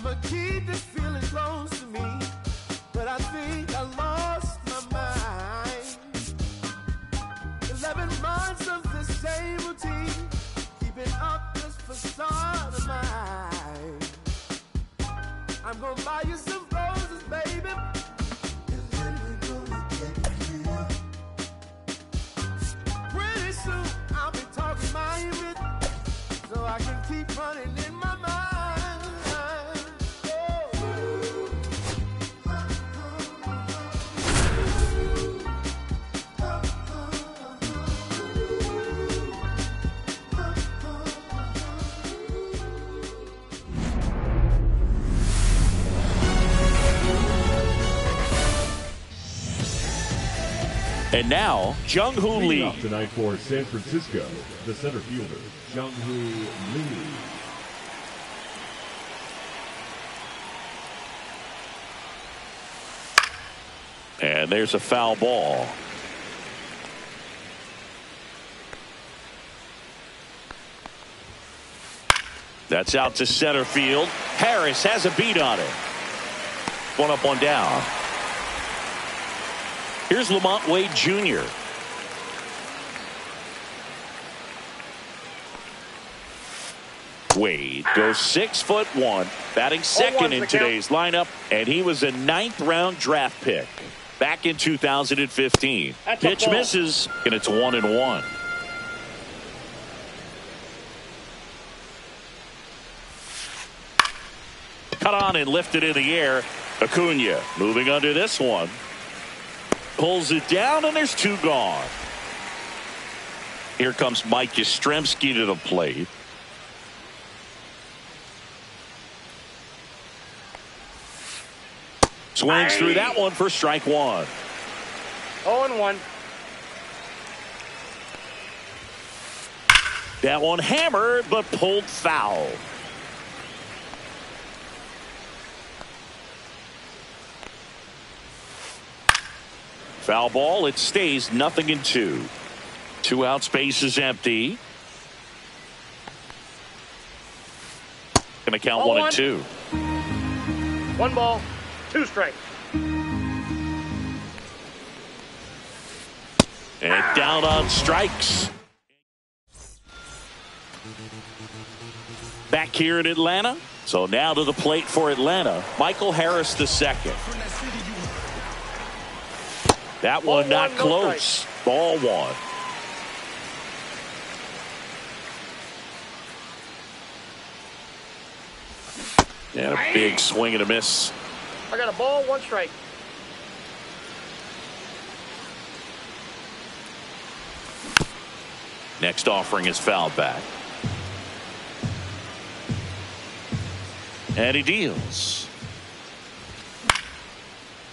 I'ma keep this feeling close to me, but I think I lost my mind. 11 months of the same routine, keeping up this facade of mine. I'm gonna buy you some roses, baby, and then we're gonna get real. Pretty soon I'll be talking my image, so I can keep running in my mind. And now, Jung-Hoo Lee. Off tonight for San Francisco, the center fielder, Jung-Hoo Lee. And there's a foul ball. That's out to center field. Harris has a beat on it. One up, one down. Here's Lamont Wade Jr. Wade goes 6'1", batting second in today's lineup, and he was a 9th-round draft pick back in 2015. Pitch misses, and it's 1-1. Cut on and lifted in the air. Acuna moving under this one. Pulls it down, and there's 2 gone. Here comes Mike Yastrzemski to the plate. Swings through that one for strike 1. 0-1. That one hammered, but pulled foul. Foul ball. It stays 0-2. 2 outs, base is empty. Gonna count 1-2. 1 ball, 2 strikes. And down on strikes. Back here in Atlanta. So now to the plate for Atlanta, Michael Harris II. That one not close. Ball 1. And a big swing and a miss. I got a ball, 1 strike. Next offering is fouled back. And he deals.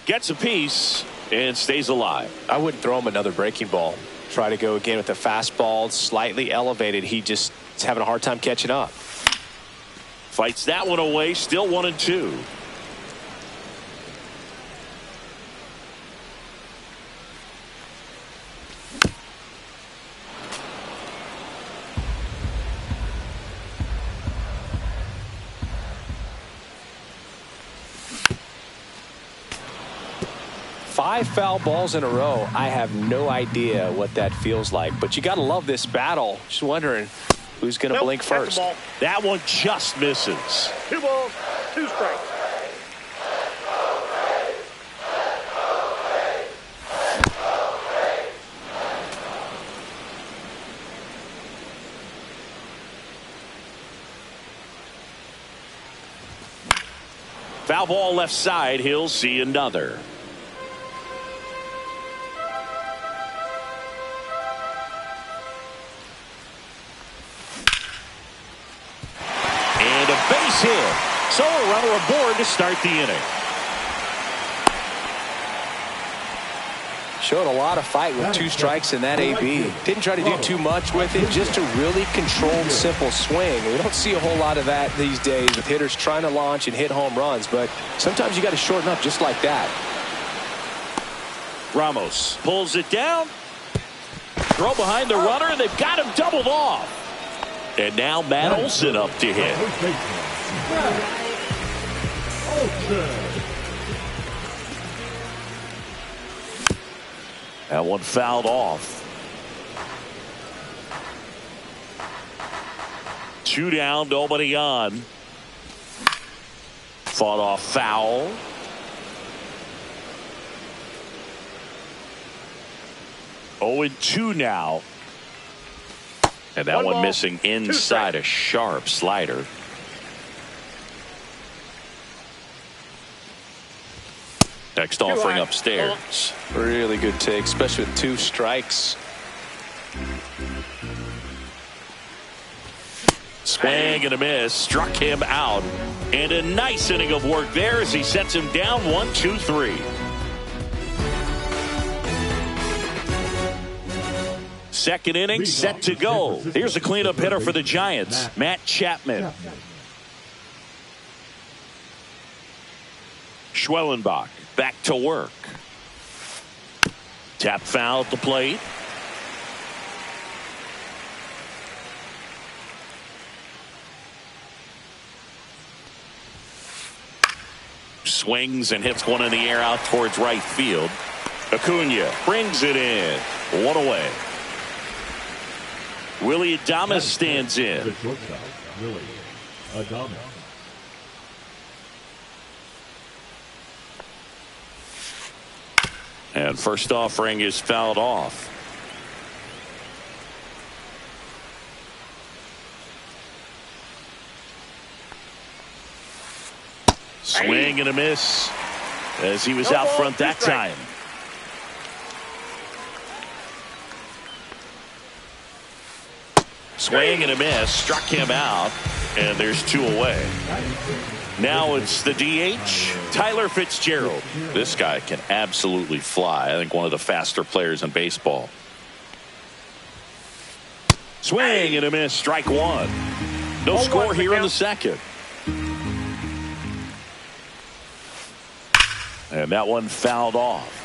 Gets a piece and stays alive. I wouldn't throw him another breaking ball. Try to go again with a fastball, slightly elevated. He just is having a hard time catching up. Fights that one away, still 1-2. Five foul balls in a row. I have no idea what that feels like, but you got to love this battle. Just wondering who's going to blink first. That one just misses. 2 balls, 2 strikes. Foul ball left side. He'll see another. And a base hit. So a runner aboard to start the inning. Showed a lot of fight with 2 strikes in that AB. Didn't try to do too much with it. Just a really controlled, simple swing. We don't see a whole lot of that these days with hitters trying to launch and hit home runs. But sometimes you got to shorten up just like that. Ramos pulls it down. Throw behind the runner. They've got him doubled off. And now Matt Olson up to hit. That one fouled off. 2 down, nobody on. Fought off foul. Oh, and 2 now. And that one missing inside a sharp slider. Next offering upstairs. Really good take, especially with 2 strikes. Swing and a miss. Struck him out. And a nice inning of work there as he sets him down 1-2-3. Second inning set to go. Here's a cleanup hitter for the Giants, Matt Chapman. Schwellenbach back to work. Tap foul at the plate. Swings and hits one in the air out towards right field. Acuna brings it in. 1 away. Willie Adames stands in. The shortstop, Willie Adames. And first offering is fouled off. Swing and a miss as he was out front that time. Swing and a miss, struck him out, and there's 2 away. Now it's the DH, Tyler Fitzgerald. This guy can absolutely fly. I think one of the faster players in baseball. Swing and a miss, strike 1. No score here in the second. And that one fouled off.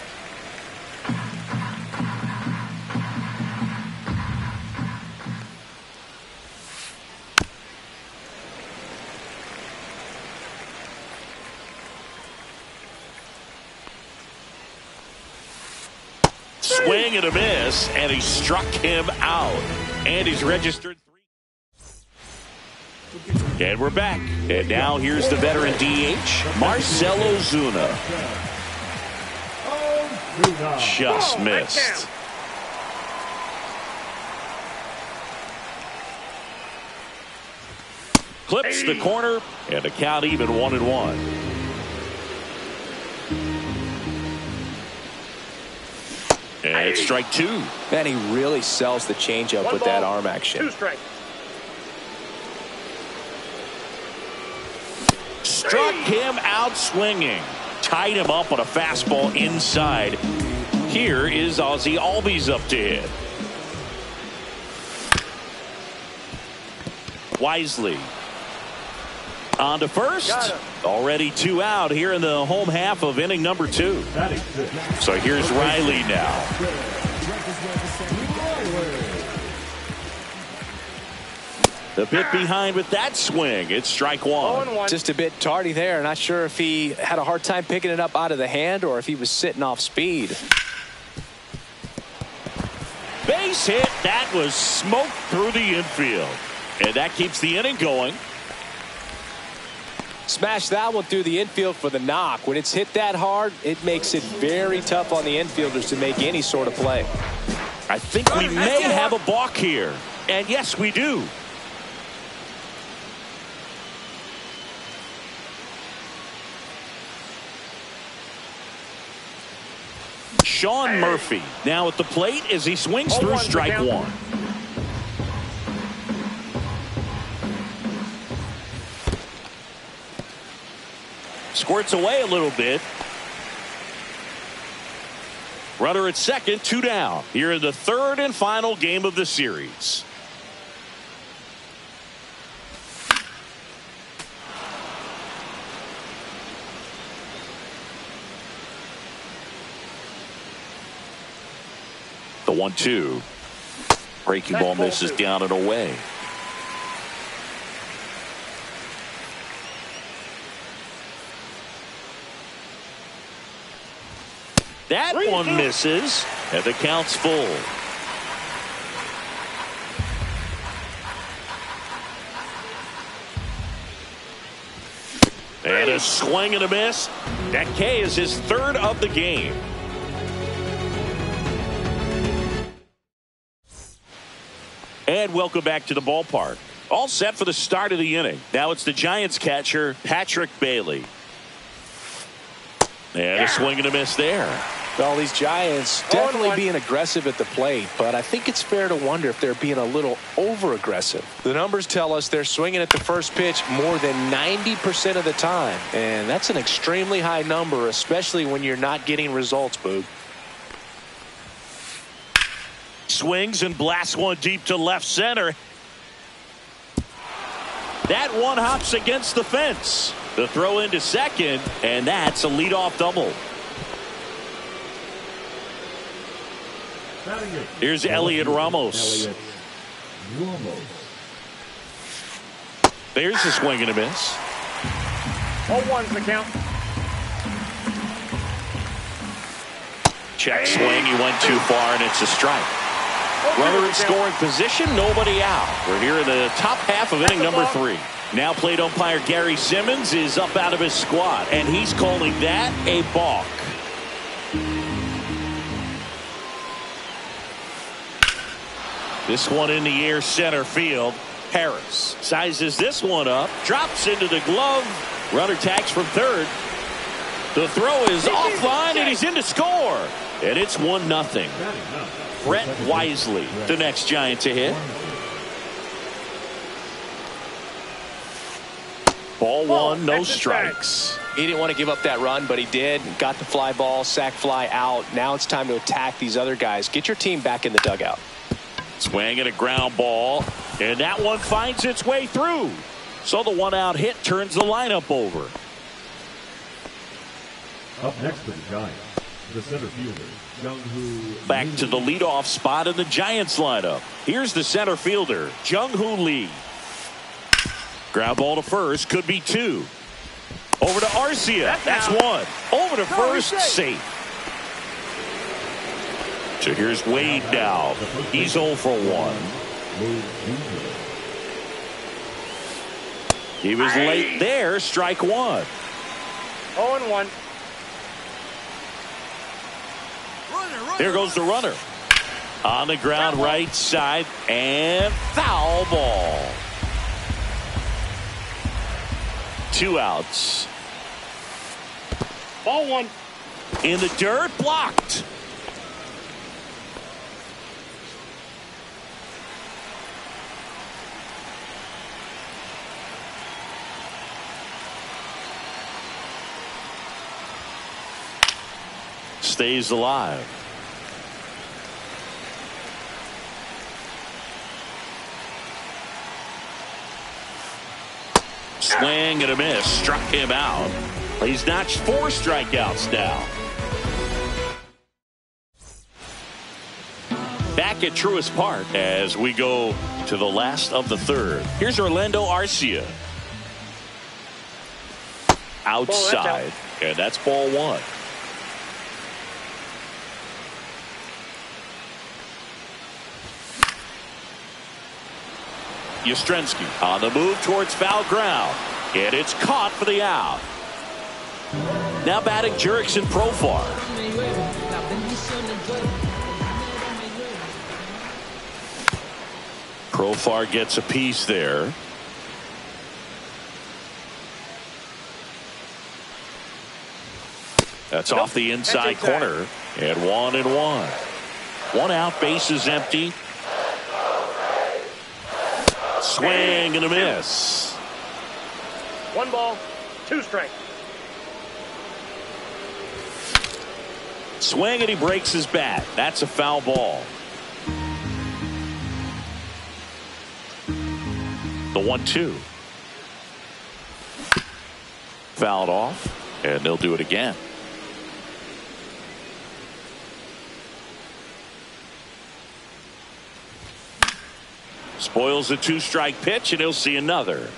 Swing and a miss, and he struck him out. And he's registered 3. And we're back. And now here's the veteran DH, Marcell Ozuna. Just missed. Clips the corner, and the count even 1-1. And it's strike 2. Man, he really sells the changeup with that arm action. 2 strikes. Struck him out swinging. Tied him up on a fastball inside. Here is Ozzie Albies up to hit. Wisely on to first. Already 2 out here in the home half of inning number 2. So here's Riley now. The bit behind with that swing. It's strike 1. Just a bit tardy there. Not sure if he had a hard time picking it up out of the hand or if he was sitting off speed. Base hit. That was smoked through the infield. And that keeps the inning going. Smash that one through the infield for the knock. When it's hit that hard, it makes it very tough on the infielders to make any sort of play. I think we may have a balk here. And yes, we do. Sean Murphy now at the plate as he swings through strike 1. Squirts away a little bit. Runner at second, 2 down. Here in the 3rd and final game of the series. The 1-2. Breaking ball misses down and away. That one misses, and the count's full. And a swing and a miss. That K is his third of the game. And welcome back to the ballpark. All set for the start of the inning. Now it's the Giants catcher, Patrick Bailey. And a swing and a miss there. Well, these Giants definitely being aggressive at the plate, but I think it's fair to wonder if they're being a little over-aggressive. The numbers tell us they're swinging at the first pitch more than 90% of the time, and that's an extremely high number, especially when you're not getting results, Boog. Swings and blasts one deep to left center. That one hops against the fence. The throw into second, and that's a leadoff double. Here's Elliot Ramos. There's a swing and a miss. 0-1's the count. Check swing. He went too far, and it's a strike. Runner in scoring position, nobody out. We're here in the top half of inning number 3. Now plate umpire Gary Simmons is up out of his squat, and he's calling that a balk. This one in the air center field. Harris sizes this one up, drops into the glove. Runner tags from third. The throw is offline, and he's in to score. And it's 1-0. Brett Wisely, the next Giant to hit. Ball one, no strikes. He didn't want to give up that run, but he did. Got the fly ball, sac fly out. Now it's time to attack these other guys. Get your team back in the dugout. Swing and a ground ball, and that one finds its way through. So the one-out hit turns the lineup over. Up next for the Giants, the center fielder, Back to the leadoff spot in the Giants lineup. Here's the center fielder, Jung-Hoo Lee. Ground ball to first, could be 2. Over to Arcia, that's 1. Over to first, safe. So here's Wade now. He's 0 for 1. He was late there, strike 1. 0-1. There goes the runner. On the ground, right side, and foul ball. 2 outs. Ball 1. In the dirt, blocked. Stays alive. Swing and a miss. Struck him out. He's notched 4 strikeouts now. Back at Truist Park as we go to the last of the third. Here's Orlando Arcia. Outside. And that's ball 1. Yastrzemski on the move towards foul ground. And it's caught for the out. Now batting Jurickson Profar. Profar gets a piece there. That's off the inside corner. And 1-1. 1 out, base is empty. Swing and a miss. 1 ball, 2 strikes. Swing and he breaks his bat. That's a foul ball. The 1-2. Fouled off, and they'll do it again. Spoils a 2-strike pitch, and he'll see another.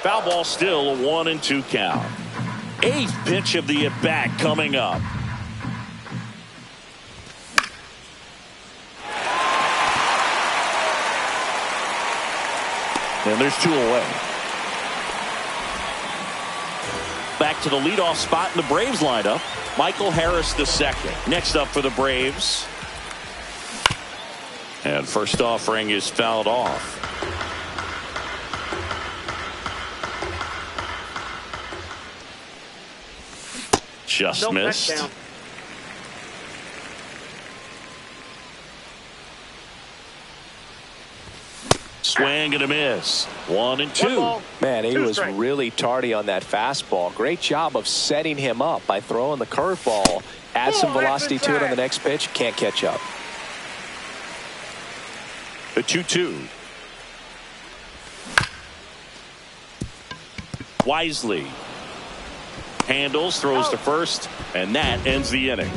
Foul ball, still a 1-2 count. 8th pitch of the at-bat coming up. And there's 2 away. Back to the leadoff spot in the Braves lineup. Michael Harris II. Next up for the Braves. And first offering is fouled off. Just missed. Touchdown. Swing and a miss. 1-2. Man, he was really tardy on that fastball. Great job of setting him up by throwing the curveball. Add some velocity to it on the next pitch. Can't catch up. The 2-2. Wisely handles, throws to first, and that ends the inning.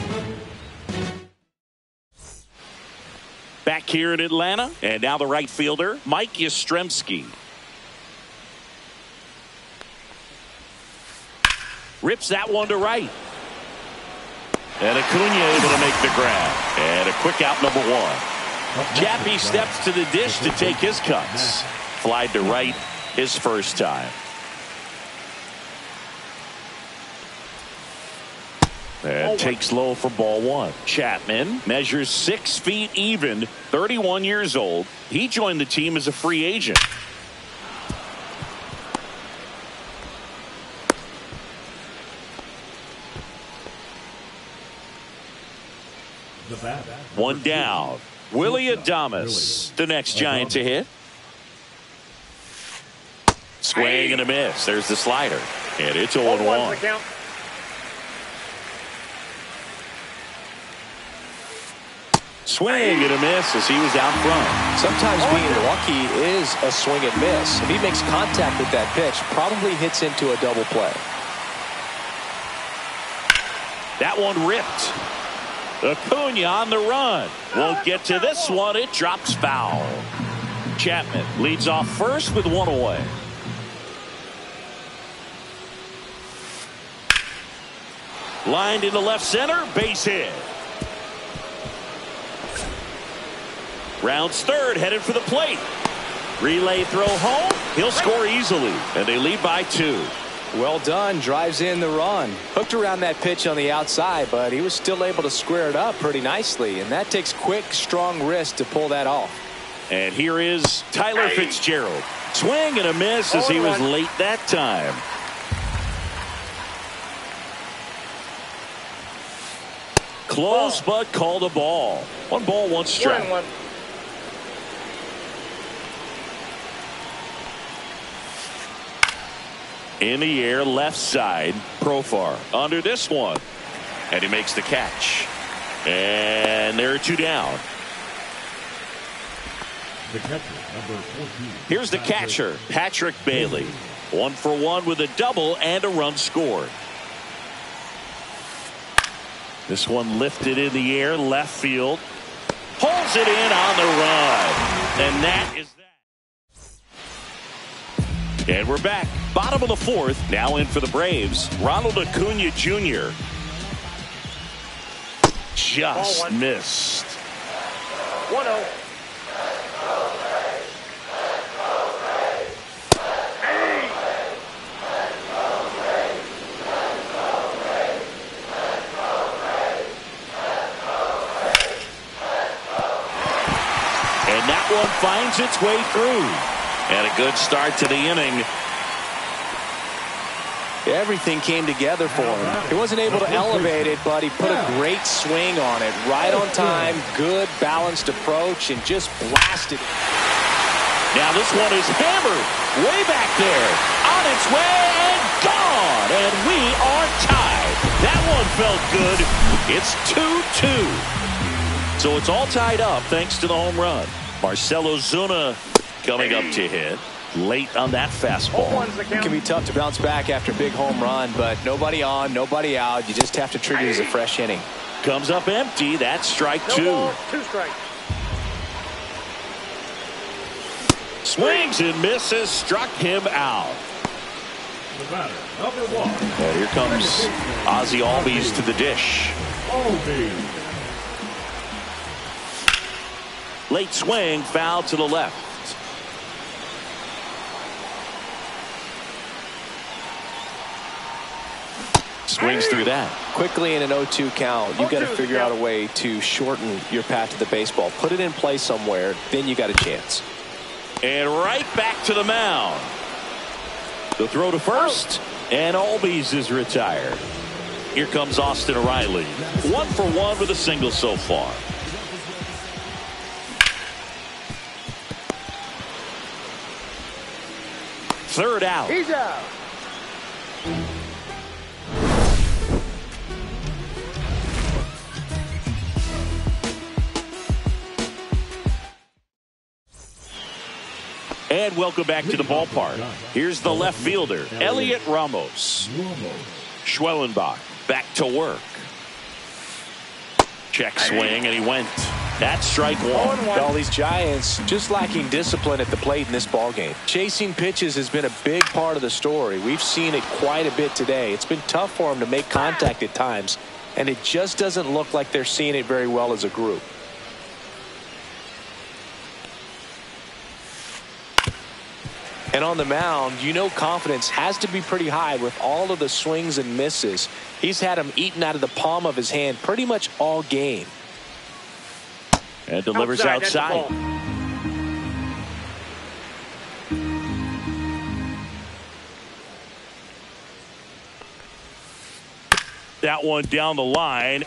Back here in Atlanta, and now the right fielder, Mike Yastrzemski. Rips that one to right. And Acuna able to make the grab. And a quick out, number 1. Chappie steps to the dish to take his cuts. Flied to right his first time. And takes low for ball 1. Chapman measures 6 feet even, 31 years old. He joined the team as a free agent. One down. Willie Adames, the next Giant to hit. Swing and a miss. There's the slider. And it's 0-1. Swing and a miss as he was out front. Sometimes being lucky is a swing and miss. If he makes contact with that pitch, probably hits into a double play. That one ripped. Acuna on the run. Won't get to this one. It drops foul. Chapman leads off first with 1 away. Lined into left center. Base hit. Rounds third, headed for the plate. Relay throw home. He'll score easily, and they lead by 2. Well done. Drives in the run. Hooked around that pitch on the outside, but he was still able to square it up pretty nicely, and that takes quick, strong wrist to pull that off. And here is Tyler Fitzgerald. Swing and a miss as he was late that time. Close, but called a ball. 1 ball, 1 strike. 1-1. In the air, left side, Profar under this one. And he makes the catch. And there are 2 down. The catcher, number 14. Here's the catcher, Patrick Bailey. 1 for 1 with a double and a run scored. This one lifted in the air, left field. Pulls it in on the run. And that is that. And we're back. Bottom of the 4th. Now in for the Braves. Ronald Acuna Jr. Just missed. 1-0. And that one finds its way through. And a good start to the inning. Everything came together for him. He wasn't able to elevate it, but he put a great swing on it. Right on time, good balanced approach, and just blasted it. Now this one is hammered way back there. On its way and gone. And we are tied. That one felt good. It's 2-2. So it's all tied up thanks to the home run. Marcell Ozuna coming up to hit. Late on that fastball. It can be tough to bounce back after a big home run, but nobody on, nobody out. You just have to treat it as a fresh inning. Comes up empty. That's strike 2. 2 strikes. Swings and misses. Struck him out. The batter, number 1. And here comes Ozzie Albies to the dish. Albies. Late swing, foul to the left. Swings through that. Quickly in an 0-2 count, you've got to figure out a way to shorten your path to the baseball. Put it in play somewhere, then you got a chance. And right back to the mound. The throw to first, and Albies is retired. Here comes Austin O'Reilly. 1 for 1 with a single so far. Third out. He's out. And welcome back to the ballpark. Here's the left fielder, Elliot Ramos. Schwellenbach back to work. Check swing, and he went. That's strike 1. All these Giants just lacking discipline at the plate in this ballgame. Chasing pitches has been a big part of the story. We've seen it quite a bit today. It's been tough for them to make contact at times, and it just doesn't look like they're seeing it very well as a group. And on the mound, you know confidence has to be pretty high with all of the swings and misses. He's had them eaten out of the palm of his hand pretty much all game. And delivers outside. That one down the line.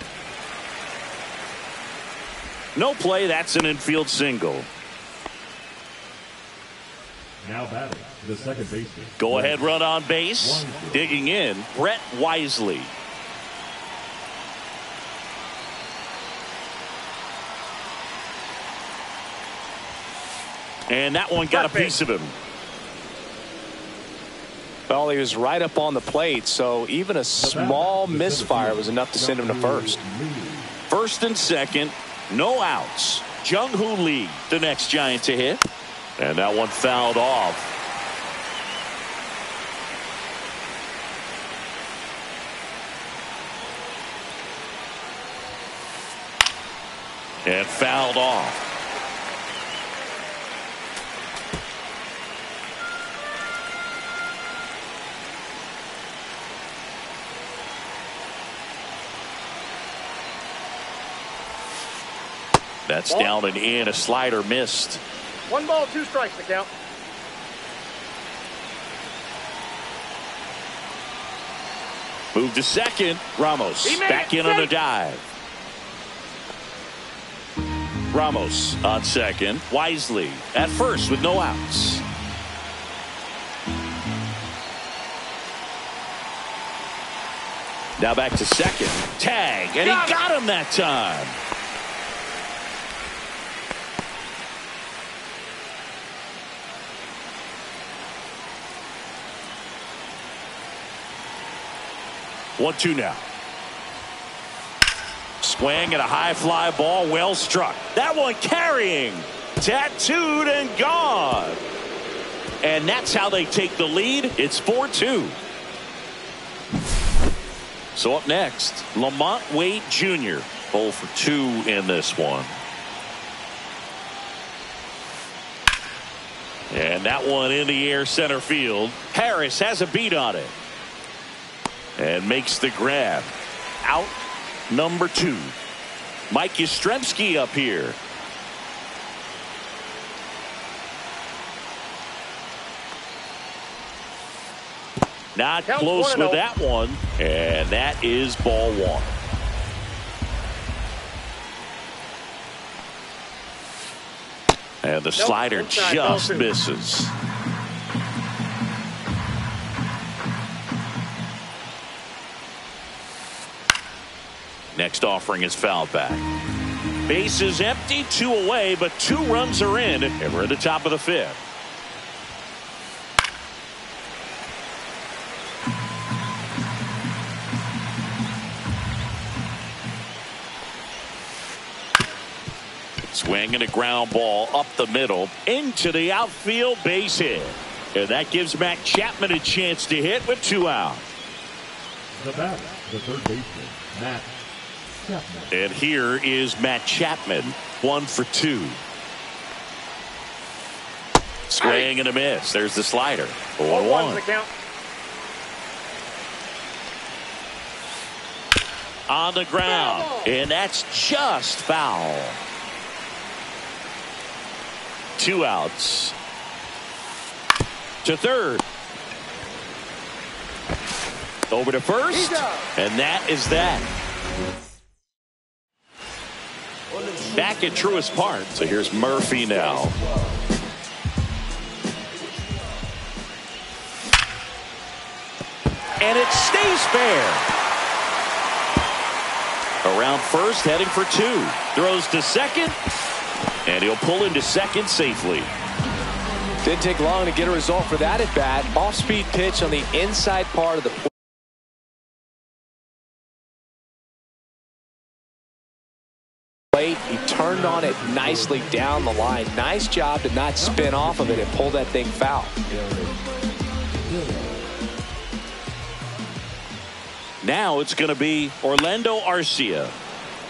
No play. That's an infield single. Now batting, the second baseman. Go ahead run on base. Digging in, Brett Wisely. And that one got a piece of him. Well, he was right up on the plate, so even a small misfire was enough to send him to first. First and second, no outs. Jung-Hoo Lee, the next Giant to hit. And that one fouled off. And fouled off. That's down and in. A slider missed. 1 ball, 2 strikes to count. Move to second. Ramos back in on a dive. Ramos on second. Wisely at first with no outs. Now back to second. Tag, and he got him that time. One, two now. Swing and a high fly ball, well struck. That one carrying, tattooed and gone. And that's how they take the lead. It's 4-2. So up next, Lamont Wade Jr. 0 for 2 in this one. And that one in the air center field. Harris has a beat on it. And makes the grab. Out number 2. Mike Yastrzemski up here. Not close with that one. And that is ball 1. And the slider just misses. Next offering is fouled back. Base is empty, 2 away, but 2 runs are in, and we're at the top of the 5th. Swing and a ground ball up the middle into the outfield, base hit. And that gives Matt Chapman a chance to hit with 2 out. The batter, the third baseman, Matt Chapman. And here is Matt Chapman, 1 for 2. Swing and a miss. There's the slider. 0-1. On the ground. And that's just foul. 2 outs. To third. Over to first. And that is that. Back at Truist Park. So here's Murphy now. And it stays fair. Around first, heading for 2. Throws to second. And he'll pull into second safely. Didn't take long to get a result for that at bat. Off-speed pitch on the inside part of the plate. He turned on it nicely down the line. Nice job to not spin off of it and pull that thing foul. Now it's going to be Orlando Arcia.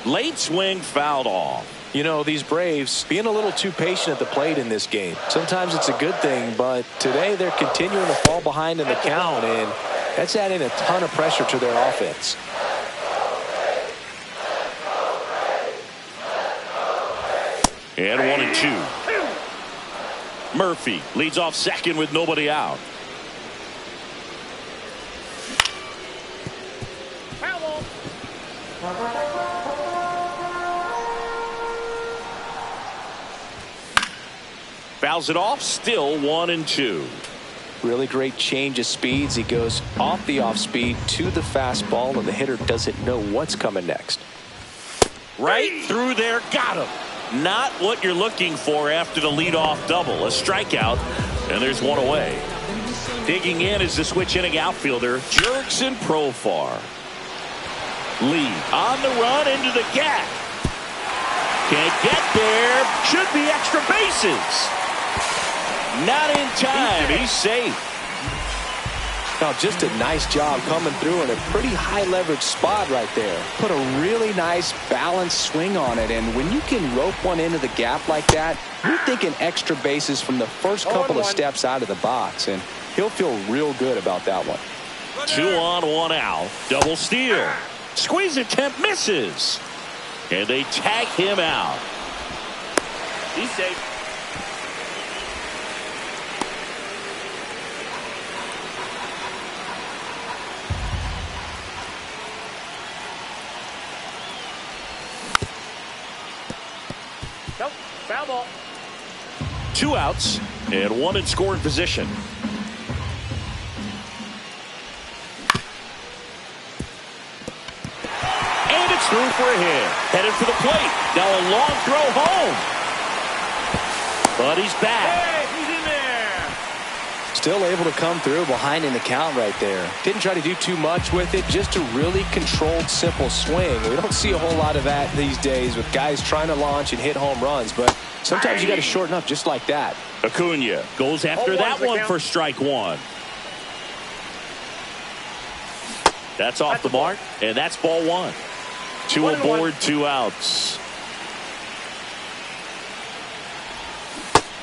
Late swing fouled off. You know, these Braves being a little too patient at the plate in this game. Sometimes it's a good thing, but today they're continuing to fall behind in the count, and that's adding a ton of pressure to their offense. And 1-2. Murphy leads off second with nobody out. Fouls it off, still 1-2. Really great change of speeds. He goes off the off speed to the fastball, and the hitter doesn't know what's coming next. Right through there, got him. Not what you're looking for after the leadoff double. A strikeout, and there's 1 away. Digging in is the switch inning outfielder, Jurickson Profar. Lee on the run into the gap. Can't get there. Should be extra bases. Not in time. He's safe. Now, just a nice job coming through in a pretty high leverage spot right there. Put a really nice balanced swing on it, and when you can rope one into the gap like that, you're thinking extra bases from the first couple of steps out of the box, and he'll feel real good about that one. 2 on, 1 out. Double steal. Squeeze attempt misses. And they tag him out. He's safe. Nope, foul ball. 2 outs and 1 in scoring position. And it's through for a hit. Headed for the plate. Now a long throw home. But he's back. Hey, he's in there. Still able to come through behind in the count right there. Didn't try to do too much with it. Just a really controlled, simple swing. We don't see a whole lot of that these days with guys trying to launch and hit home runs. But sometimes you got to shorten up just like that. Acuna goes after that one for strike 1. That's off the mark, and that's ball 1. 2 aboard, 2 outs.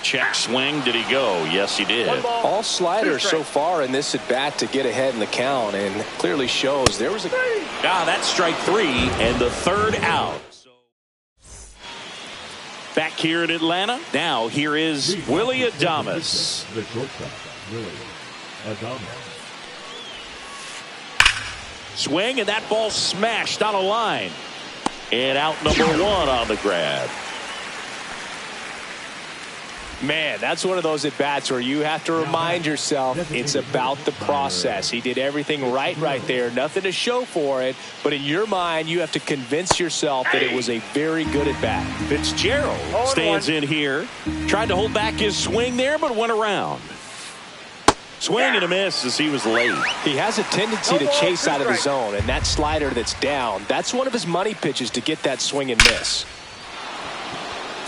Check swing. Did he go? Yes, he did. All sliders so far in this at bat to get ahead in the count, and clearly shows there was a. That's strike 3 and the 3rd out. Back here in Atlanta. Now here is Willie Adames. The shortstop, Willie Adames. Swing, and that ball smashed on a line. And out number 1 on the grab. Man, that's one of those at-bats where you have to remind yourself it's about the process. He did everything right there. Nothing to show for it. But in your mind, you have to convince yourself that it was a very good at-bat. Fitzgerald stands in here. Tried to hold back his swing there, but went around. Swing and a miss as he was late. He has a tendency to chase out of the zone, and that slider that's down, that's one of his money pitches to get that swing and miss.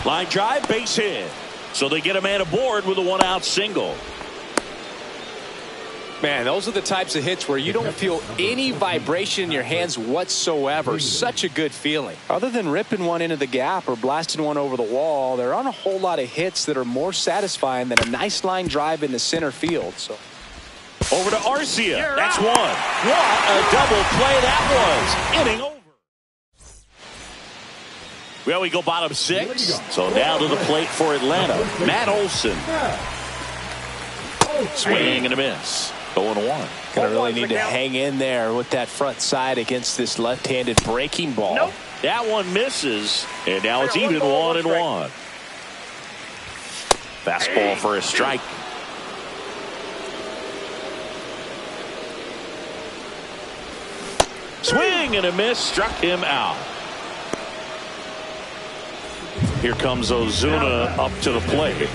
Line drive, base hit. So they get a man aboard with a 1-out single. Man, those are the types of hits where you don't feel any vibration in your hands whatsoever. Such a good feeling. Other than ripping one into the gap or blasting one over the wall, there aren't a whole lot of hits that are more satisfying than a nice line drive into center field. So over to Arcia. That's one. What a double play that was. Inning over. Well, we go bottom 6. So now to the plate for Atlanta. Matt Olson. Swing and a miss. 0-1. Gonna really need to hang in there with that front side against this left-handed breaking ball. Nope. That one misses, and now it's even 1-1. Fastball for a strike. Swing and a miss, struck him out. Here comes Ozuna up to the plate.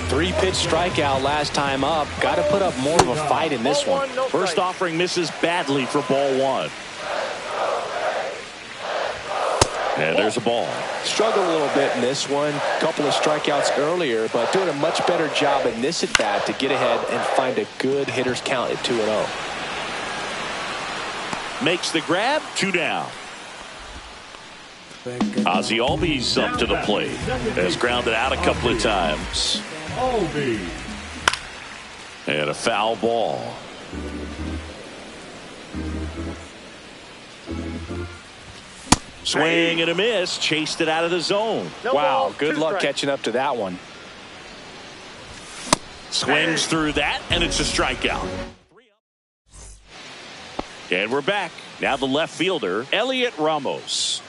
3-pitch strikeout last time up. Got to put up more of a fight in this one. First offering misses badly for ball 1. And there's a ball. Struggled a little bit in this one. Couple of strikeouts earlier, but doing a much better job in this at bat to get ahead and find a good hitter's count at 2-0. Makes the grab, 2 down. Ozzie Albies up to the plate. Has grounded out a couple of times. And a foul ball. Swing and a miss. Chased it out of the zone. Wow, good luck catching up to that one. Swings through that, and it's a strikeout. And we're back. Now the left fielder, Elliot Ramos.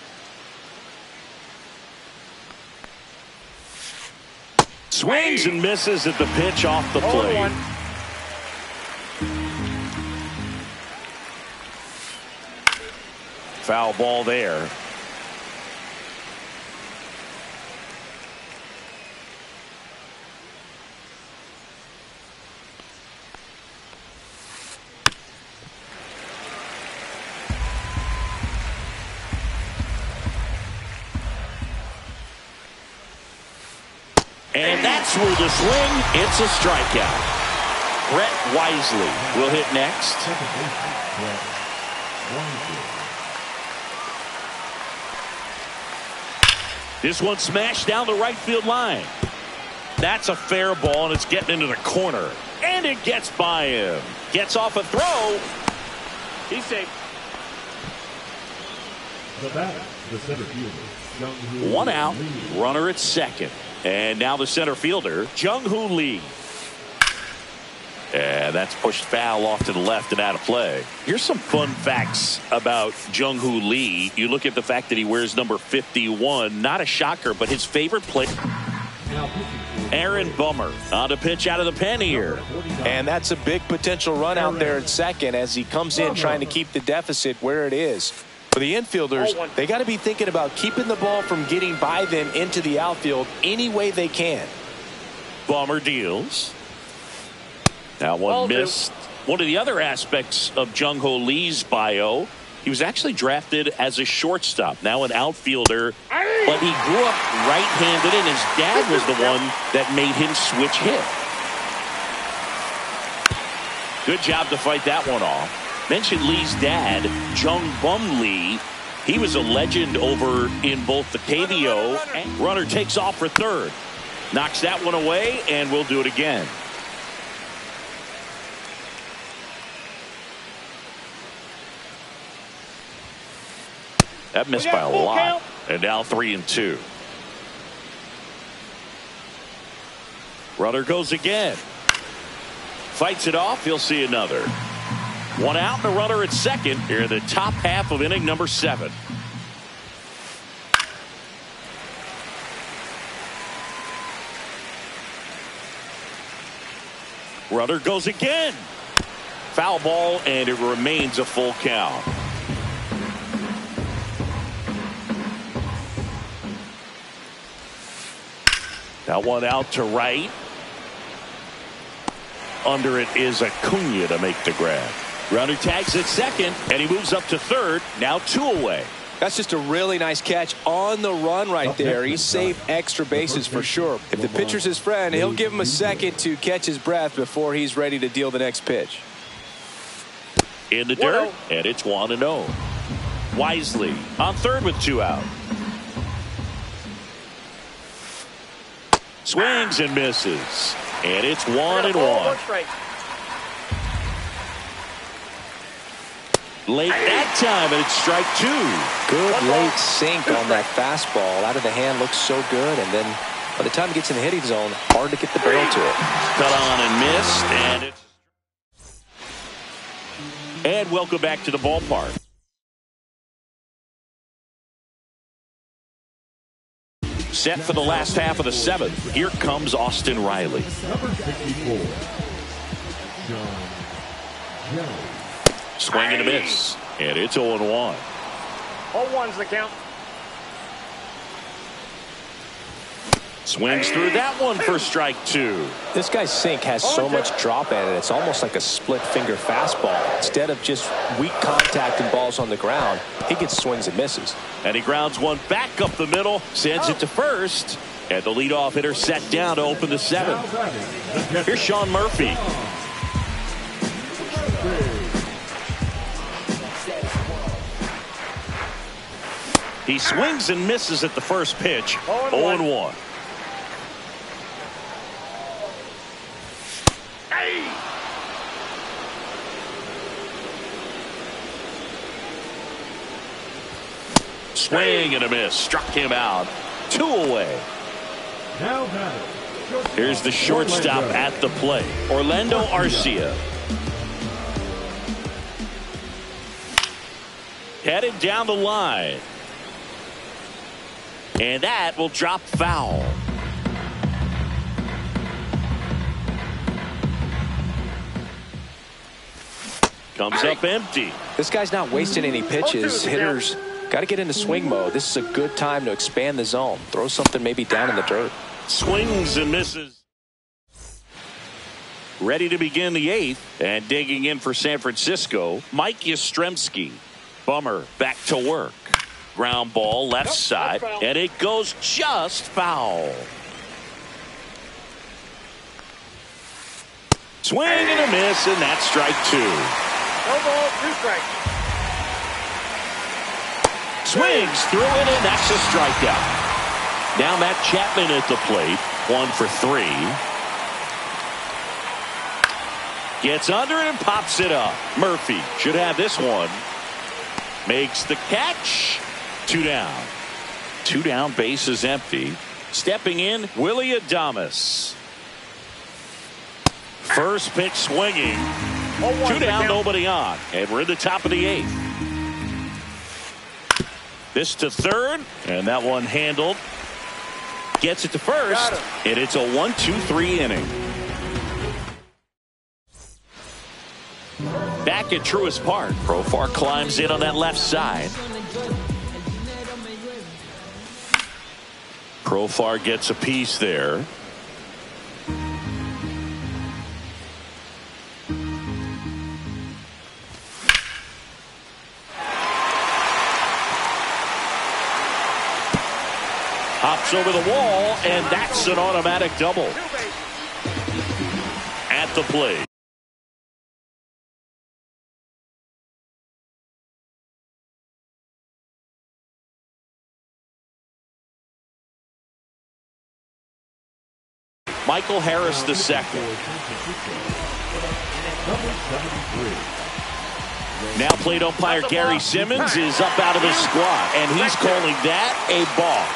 Swings and misses at the pitch off the plate. Foul ball there. And that's where the swing, it's a strikeout. Brett Wisely will hit next. This one smashed down the right field line. That's a fair ball, and it's getting into the corner. And it gets by him. Gets off a throw. He's safe. The batter, the center fielder. 1 out, runner at second. And now the center fielder, Jung-Hoo Lee. And that's pushed foul off to the left and out of play. Here's some fun facts about Jung-Hoo Lee. You look at the fact that he wears number 51. Not a shocker, but his favorite player, Aaron Bummer, on to pitch out of the pen here. And that's a big potential run out there at second as he comes in trying to keep the deficit where it is. For the infielders, they got to be thinking about keeping the ball from getting by them into the outfield any way they can. Bummer deals. Now one missed. One of the other aspects of Jung-Hoo Lee's bio, he was actually drafted as a shortstop, now an outfielder, but he grew up right-handed, and his dad was the one that made him switch hit. Good job to fight that one off. Mentioned Lee's dad, Jung Bum Lee. He was a legend over in both the KBO. Runner takes off for third. Knocks that one away, and we'll do it again. That missed by a lot. And now 3-2. Runner goes again. Fights it off. He'll see another. 1 out and a runner at second here in the top half of inning number 7. Runner goes again. Foul ball, and it remains a full count. Now 1 out to right. Under it is Acuna to make the grab. Runner tags at second, and he moves up to third. Now 2 away. That's just a really nice catch on the run right there. He saved extra bases for sure. If the pitcher's his friend, he'll give him a second to catch his breath before he's ready to deal the next pitch. In the dirt, and it's 1-0. Wisely on third with 2 out. Swings and misses, and it's 1-1. Late that time, and it's strike 2. Good late sink on that fastball. Out of the hand, looks so good, and then by the time it gets in the hitting zone, hard to get the barrel to it. Cut on and missed, and it's... And welcome back to the ballpark. Set for the last half of the 7th. Here comes Austin Riley. Number 64, John Jones. Swing and a miss, and it's 0-1. 0-1's the count. Swings through that one for strike 2. This guy's sink has so much drop at it. It's almost like a split finger fastball. Instead of just weak contact and balls on the ground, he gets swings and misses. And he grounds one back up the middle, sends it to first, and the leadoff hitter set down to open the 7th. Here's Sean Murphy. He swings and misses at the first pitch. 0-1. Swing and a miss. Struck him out. 2 away. Now batting. Here's the shortstop at the plate, Orlando Arcia. Headed down the line. And that will drop foul. Comes up empty. This guy's not wasting any pitches. Hitters got to get into swing mode. This is a good time to expand the zone. Throw something maybe down in the dirt. Swings and misses. Ready to begin the 8th. And digging in for San Francisco, Mike Yastrzemski. Bummer back to work. Ground ball left side, and it goes just foul. Swing and a miss, and that's strike 2. No ball, 2 strikes. Swings through it, and that's a strikeout. Now Matt Chapman at the plate, 1 for 3. Gets under it and pops it up. Murphy should have this one. Makes the catch. 2 down. 2 down, base is empty. Stepping in, Willie Adames. First pitch swinging. 2 down, nobody on. And we're in the top of the 8th. This to third, and that one handled. Gets it to first, and it's a 1-2-3 inning. Back at Truist Park, Profar climbs in on that left side. Profar gets a piece there. Hops over the wall, and that's an automatic double. At the plate. Michael Harris II. Now plate umpire Gary Simmons is up out of his squat, and he's calling that a balk.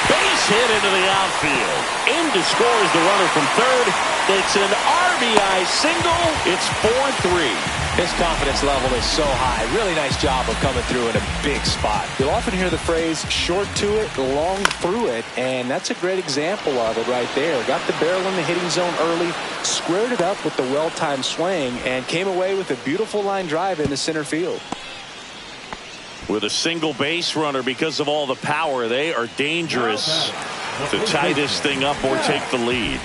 Base hit into the outfield. In to score is the runner from third. It's an RBI single. It's 4-3. His confidence level is so high. Really nice job of coming through in a big spot. You'll often hear the phrase short to it, long through it, and that's a great example of it right there. Got the barrel in the hitting zone early, squared it up with the well-timed swing, and came away with a beautiful line drive into center field. With a single base runner, because of all the power, they are dangerous to tie this thing up or take the lead.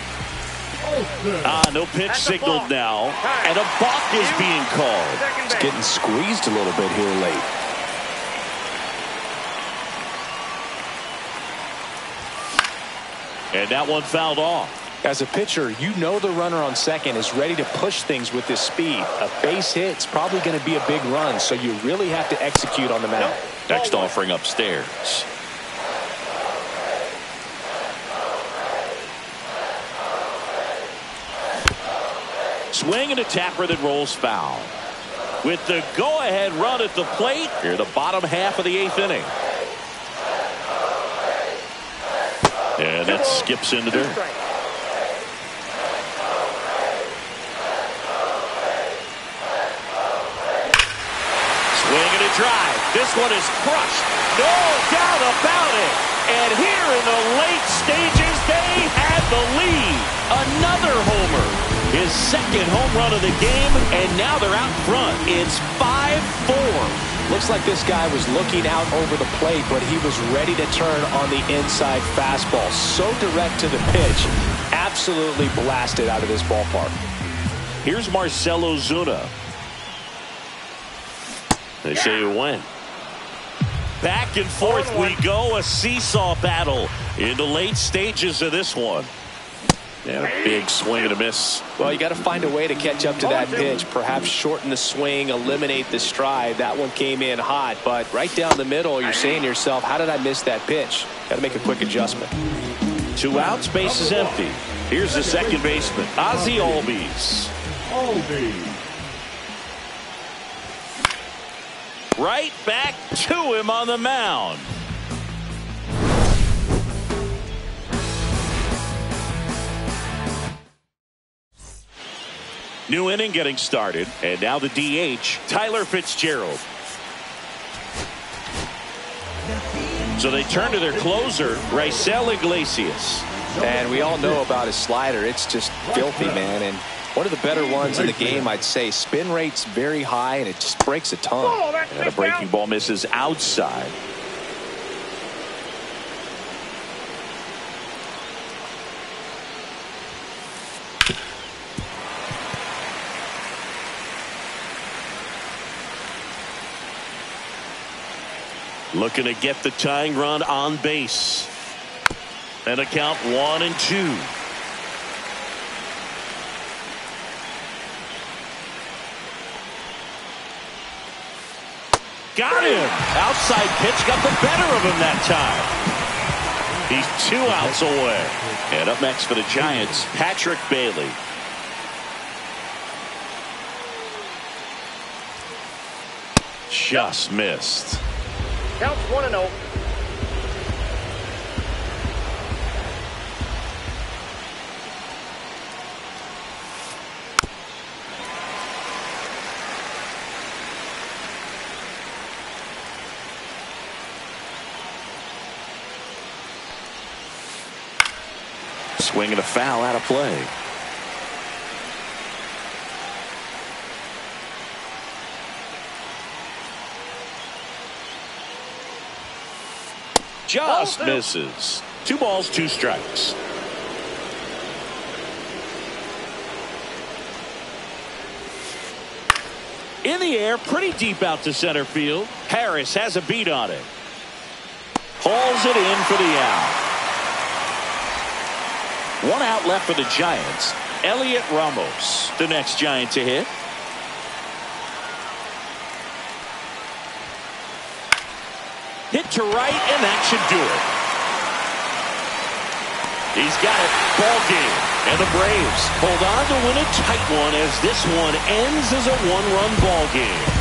No pitch signaled now, and a balk is being called. It's getting squeezed a little bit here late. And that one fouled off. As a pitcher, you know the runner on second is ready to push things with his speed. A base hit's probably going to be a big run, so you really have to execute on the mound. Next offering upstairs. Swing and a tapper that rolls foul. With the go-ahead run at the plate, here the bottom half of the 8th inning. And that skips into dirt. Swing and a drive. This one is crushed. No doubt about it. And here in the late stages, they had the lead. Another homer. His second home run of the game, and now they're out front. It's 5-4. Looks like this guy was looking out over the plate, but he was ready to turn on the inside fastball. So direct to the pitch. Absolutely blasted out of this ballpark. Here's Marcell Ozuna. They say it went. Back and forth we go. A seesaw battle in the late stages of this one. And a big swing and a miss. Well, you got to find a way to catch up to that pitch. Perhaps shorten the swing, eliminate the stride. That one came in hot, but right down the middle, you're saying to yourself, how did I miss that pitch? Got to make a quick adjustment. 2 outs, base is empty. Here's the second baseman, Ozzie Albies. Right back to him on the mound. New inning getting started, and now the DH, Tyler Fitzgerald. So they turn to their closer, Raisel Iglesias. And we all know about his slider. It's just filthy, man. And one of the better ones in the game, I'd say. Spin rate's very high, and it just breaks a ton. And a breaking ball misses outside. Looking to get the tying run on base. And a count 1-2. Got him. Outside pitch got the better of him that time. He's 2 outs away. And up next for the Giants, Patrick Bailey. Just missed. Counts 1-0. Swing and a foul out of play. Just misses. 2 balls, 2 strikes. In the air, pretty deep out to center field. Harris has a beat on it. Hauls it in for the out. 1 out left for the Giants. Elliot Ramos, the next Giant to hit. Hit to right, and that should do it. He's got it. Ball game. And the Braves hold on to win a tight one as this one ends as a 1-run ball game.